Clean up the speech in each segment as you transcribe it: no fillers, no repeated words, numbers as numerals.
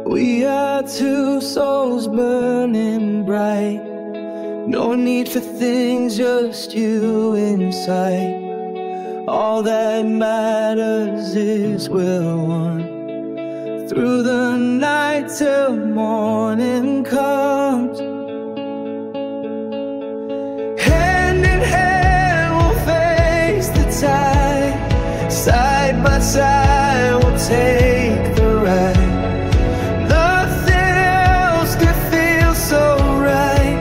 We are two souls burning bright. No need for things, just you in sight. All that matters is we're one. Through the night till morning comes. Hand in hand we'll face the tide. Side by side we'll take the ride. Nothing else could feel so right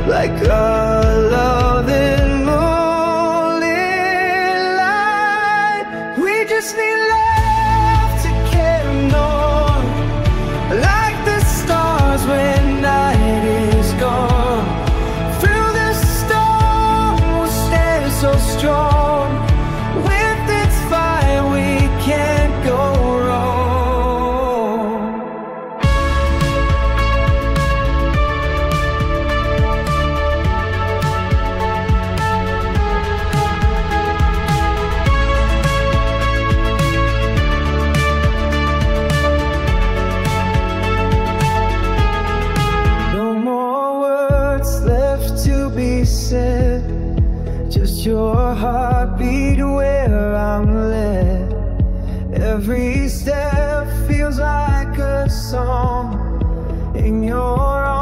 like our loving moonlit light. We just need love to carry on, like the stars when night is gone. Through the storm we'll stand so strong. With its fire we can't go wrong. No more words left to be said, just your heartbeat where I'm led. Every step feels like a song in your arms.